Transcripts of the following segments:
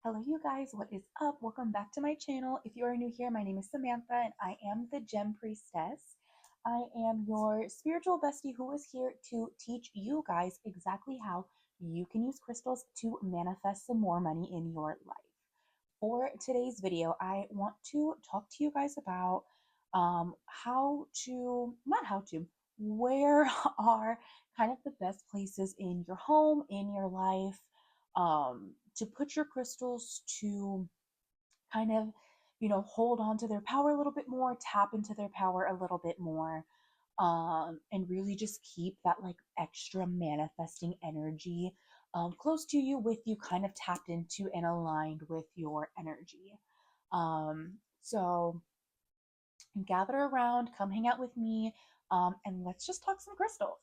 Hello, you guys. What is up? Welcome back to my channel. If you are new here, my name is Samantha and I am the Gem Priestess. I am your spiritual bestie who is here to teach you guys exactly how you can use crystals to manifest some more money in your life. For today's video, I want to talk to you guys about where are kind of the best places in your home, in your life, to put your crystals to kind of, hold on to their power a little bit more, tap into their power a little bit more, and really just keep that like extra manifesting energy close to you, with you kind of tapped into and aligned with your energy. So gather around, come hang out with me, and let's just talk some crystals.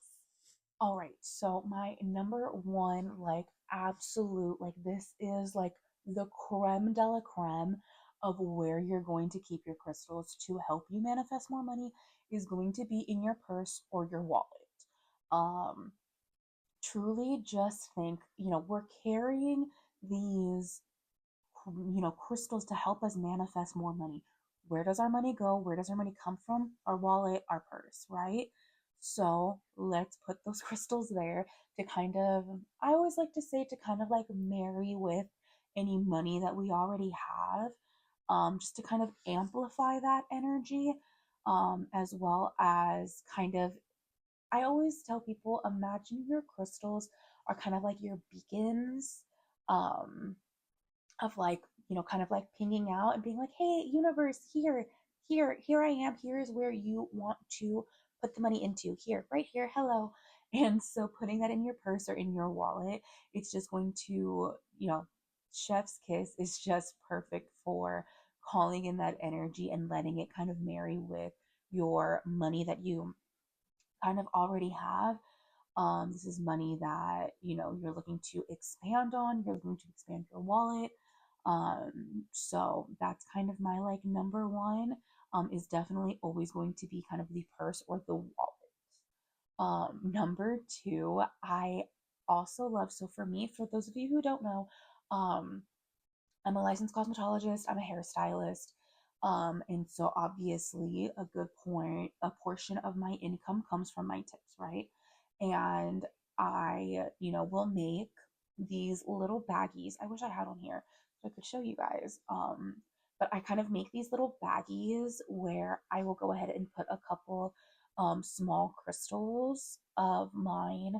All right, so my number one, like absolute, like this is like the creme de la creme of where you're going to keep your crystals to help you manifest more money, is going to be in your purse or your wallet. Um, Truly just think, we're carrying these, crystals to help us manifest more money. Where does our money go? Where does our money come from? Our wallet, our purse, right? So let's put those crystals there to kind of, I always like to say, to kind of like marry with any money that we already have, just to kind of amplify that energy, as well as kind of, I always tell people, imagine your crystals are kind of like your beacons, um, of like, kind of like pinging out and being like, hey, universe, here I am. Here is where you want to put the money into. Here, right here, hello. And so putting that in your purse or in your wallet, it's just going to, chef's kiss is just perfect for calling in that energy and letting it kind of marry with your money that you kind of already have. This is money that you're looking to expand on. You're looking to expand your wallet. So that's kind of my like number one. Is definitely always going to be kind of the purse or the wallet. Number two, I also love. So for me, for those of you who don't know, um, I'm a licensed cosmetologist. I'm a hairstylist. And so obviously a portion of my income comes from my tips, right? And I, will make these little baggies. I wish I had on here so I could show you guys. But I kind of make these little baggies where I will go ahead and put a couple small crystals of mine,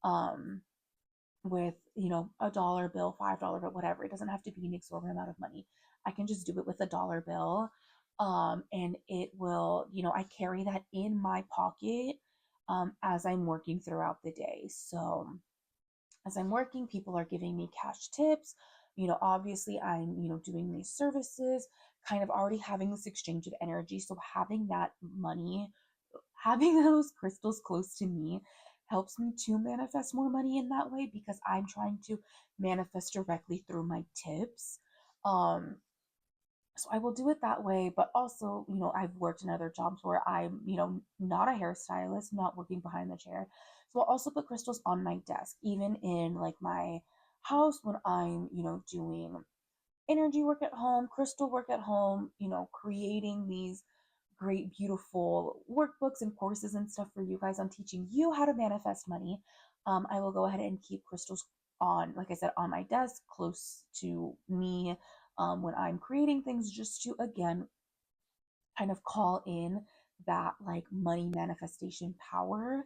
um, with a dollar bill, $5 bill, whatever. It doesn't have to be an exorbitant amount of money. I can just do it with a dollar bill, and it will, I carry that in my pocket, as I'm working throughout the day. So as I'm working, people are giving me cash tips. Obviously I'm, doing these services, kind of already having this exchange of energy. So having that money, having those crystals close to me helps me to manifest more money in that way, because I'm trying to manifest directly through my tips. Um, so I will do it that way, but also, I've worked in other jobs where I'm, not a hairstylist, not working behind the chair. So I'll also put crystals on my desk, even in like my house when I'm, doing energy work at home, crystal work at home, creating these great, beautiful workbooks and courses and stuff for you guys on teaching you how to manifest money. I will go ahead and keep crystals on, like I said, on my desk close to me, when I'm creating things, just to, again, kind of call in that like money manifestation power,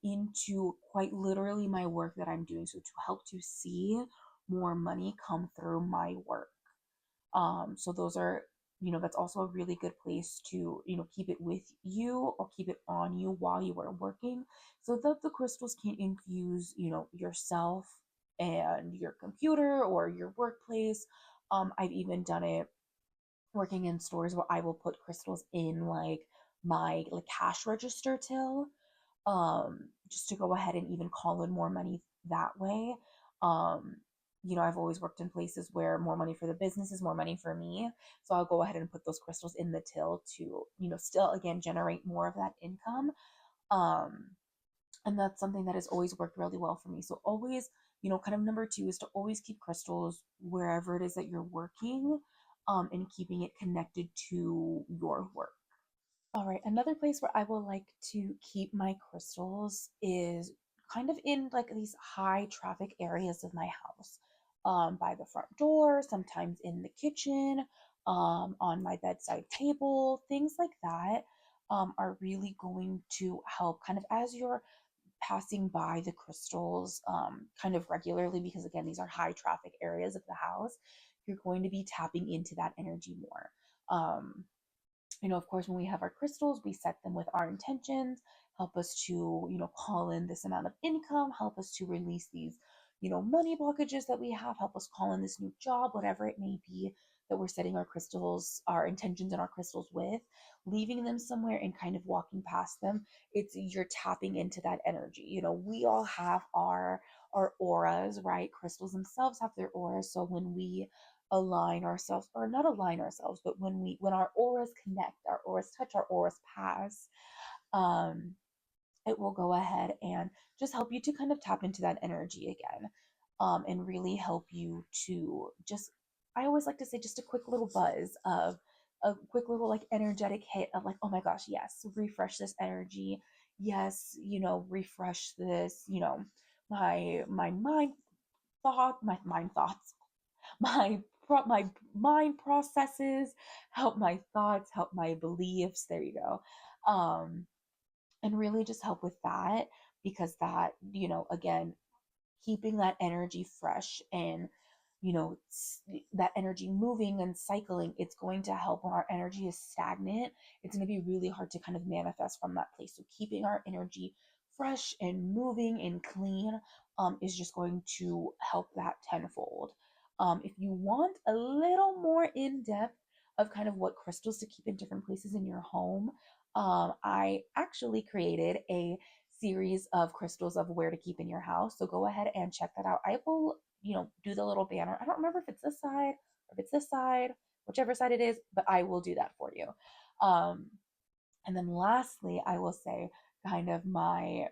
into quite literally my work that I'm doing. So to help to see more money come through my work. So those are, that's also a really good place to, keep it with you or keep it on you while you are working, so that the crystals can infuse, yourself and your computer or your workplace. I've even done it working in stores where I will put crystals in like my like cash register till, just to go ahead and even call in more money that way. Um, I've always worked in places where more money for the business is more money for me. So I'll go ahead and put those crystals in the till to, still again generate more of that income. Um, and that's something that has always worked really well for me. So always, kind of number two is to always keep crystals wherever it is that you're working, and keeping it connected to your work. All right, another place where I will like to keep my crystals is kind of in like these high traffic areas of my house. By the front door, sometimes in the kitchen, on my bedside table, things like that, are really going to help kind of as you're passing by the crystals, kind of regularly, because again, these are high traffic areas of the house. You're going to be tapping into that energy more. Of course, when we have our crystals, we set them with our intentions, help us to, call in this amount of income, help us to release these, money blockages that we have, help us call in this new job, whatever it may be that we're setting our crystals, our intentions and our crystals with, leaving them somewhere and kind of walking past them. You're tapping into that energy. We all have our auras, right? Crystals themselves have their auras. So when we align ourselves, or not align ourselves, but when our auras connect, our auras touch, our auras pass, um it will go ahead and just help you to kind of tap into that energy again, and really help you to just, I always like to say, just a quick little buzz of a quick little like energetic hit of like, oh my gosh, yes, refresh this energy. Yes, refresh this, my mind my mind thoughts, my mind processes, help my thoughts, help my beliefs. There you go. And really just help with that, because that, again, keeping that energy fresh and that energy moving and cycling, it's going to help. When our energy is stagnant, it's going to be really hard to kind of manifest from that place. So keeping our energy fresh and moving and clean, is just going to help that tenfold. If you want a little more in depth of kind of what crystals to keep in different places in your home, I actually created a series of crystals of where to keep in your house. So go ahead and check that out. I will, do the little banner. I don't remember if it's this side or if it's this side, whichever side it is, but I will do that for you. Um, and then lastly, I will say kind of my,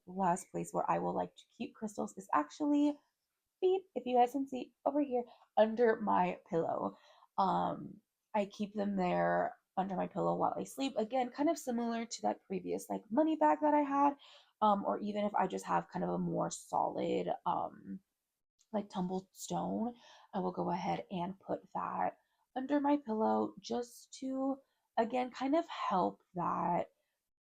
last place where I will like to keep crystals is actually, beep, if you guys can see over here, under my pillow. Um, I keep them there under my pillow while I sleep. Again, kind of similar to that previous like money bag that I had. Or even if I just have kind of a more solid, like tumbled stone, I will go ahead and put that under my pillow just to, again, kind of help that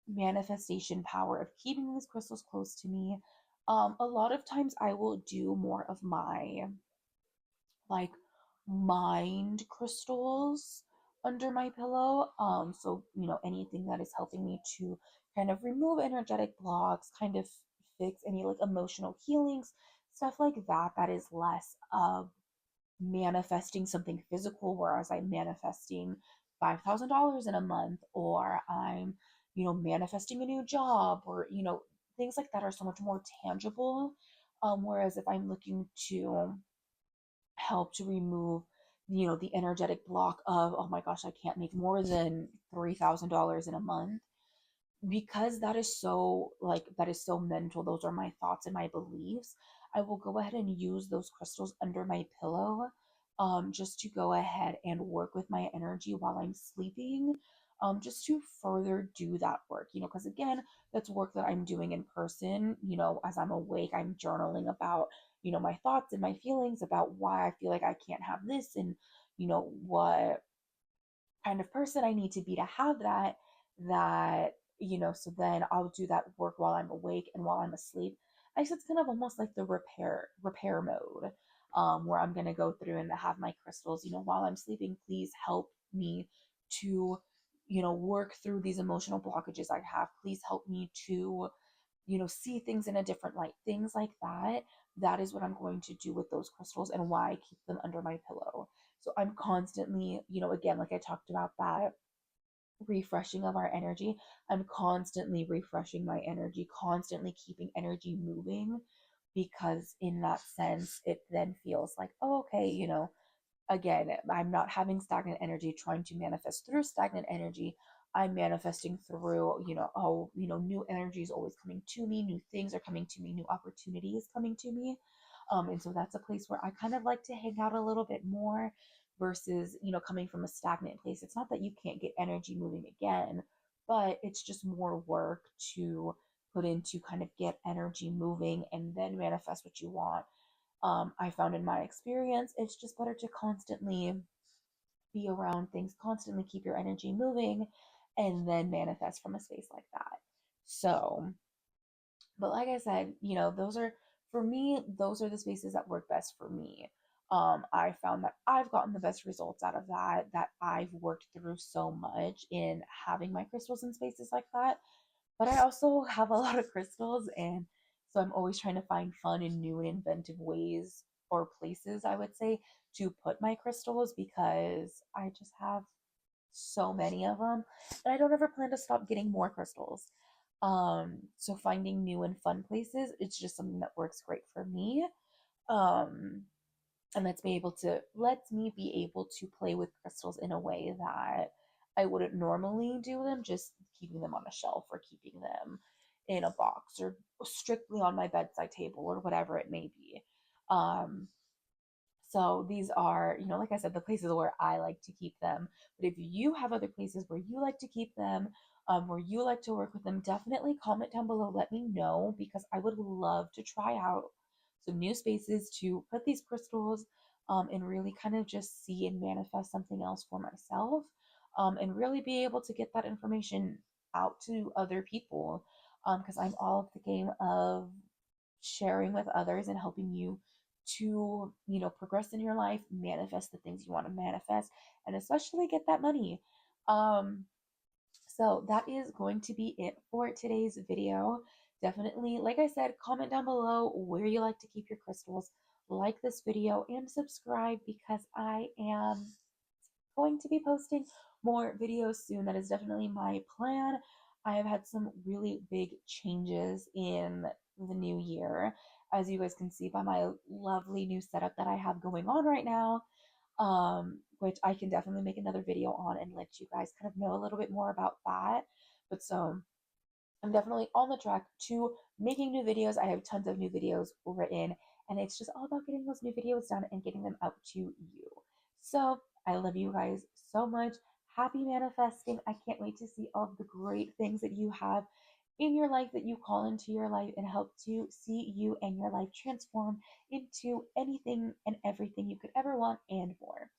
manifestation power of keeping these crystals close to me. A lot of times I will do more of my like mind crystals under my pillow. So, anything that is helping me to kind of remove energetic blocks, kind of fix any like emotional healings, stuff like that, that is less of manifesting something physical, whereas I'm manifesting $5,000 in a month, or I'm, manifesting a new job, or, things like that are so much more tangible. Whereas if I'm looking to help to remove, the energetic block of, oh my gosh, I can't make more than $3,000 in a month, because that is so mental, those are my thoughts and my beliefs. I will go ahead and use those crystals under my pillow, just to go ahead and work with my energy while I'm sleeping, just to further do that work, because again, that's work that I'm doing in person. As I'm awake, I'm journaling about, my thoughts and my feelings about why I feel like I can't have this, and what kind of person I need to be to have so then I'll do that work while I'm awake and while I'm asleep. I guess it's kind of almost like the repair mode, where I'm gonna go through and have my crystals, while I'm sleeping, please help me to, work through these emotional blockages I have. Please help me to, see things in a different light. Things like that. That is what I'm going to do with those crystals, and why I keep them under my pillow. So I'm constantly, again, like I talked about, that refreshing of our energy. I'm constantly refreshing my energy, constantly keeping energy moving, because in that sense, it then feels like, oh, okay, again, I'm not having stagnant energy, trying to manifest through stagnant energy. I'm manifesting through, oh, new energy is always coming to me, new things are coming to me, new opportunities coming to me. And so that's a place where I kind of like to hang out a little bit more versus, coming from a stagnant place. It's not that you can't get energy moving again, but it's just more work to put into kind of get energy moving and then manifest what you want. I found in my experience, it's just better to constantly be around things, constantly keep your energy moving, and then manifest from a space like that. So, but like I said, those are, for me, those are the spaces that work best for me. I found that I've gotten the best results out of that I've worked through so much in having my crystals in spaces like that. But I also have a lot of crystals, and so I'm always trying to find fun and new and inventive ways or places, I would say, to put my crystals because I just have so many of them, and I don't ever plan to stop getting more crystals. So finding new and fun places, it's just something that works great for me. Um, and lets me be able to play with crystals in a way that I wouldn't normally do them, just keeping them on a shelf or keeping them in a box or strictly on my bedside table or whatever it may be. Um, so these are, like I said, the places where I like to keep them. But if you have other places where you like to keep them, where you like to work with them, definitely comment down below. Let me know because I would love to try out some new spaces to put these crystals, and really kind of just see and manifest something else for myself, and really be able to get that information out to other people, because I'm all of the game of sharing with others and helping you to, progress in your life, manifest the things you want to manifest, and especially get that money. Um, so that is going to be it for today's video. Definitely, like I said, comment down below where you like to keep your crystals, like this video, and subscribe because I am going to be posting more videos soon. That is definitely my plan. I have had some really big changes in the new year, as you guys can see by my lovely new setup that I have going on right now, which I can definitely make another video on and let you guys kind of know a little bit more about that. But so I'm definitely on the track to making new videos. I have tons of new videos written, and it's just all about getting those new videos done and getting them out to you. So I love you guys so much. Happy manifesting. I can't wait to see all of the great things that you have in your life that you call into your life and help to see you and your life transform into anything and everything you could ever want and more.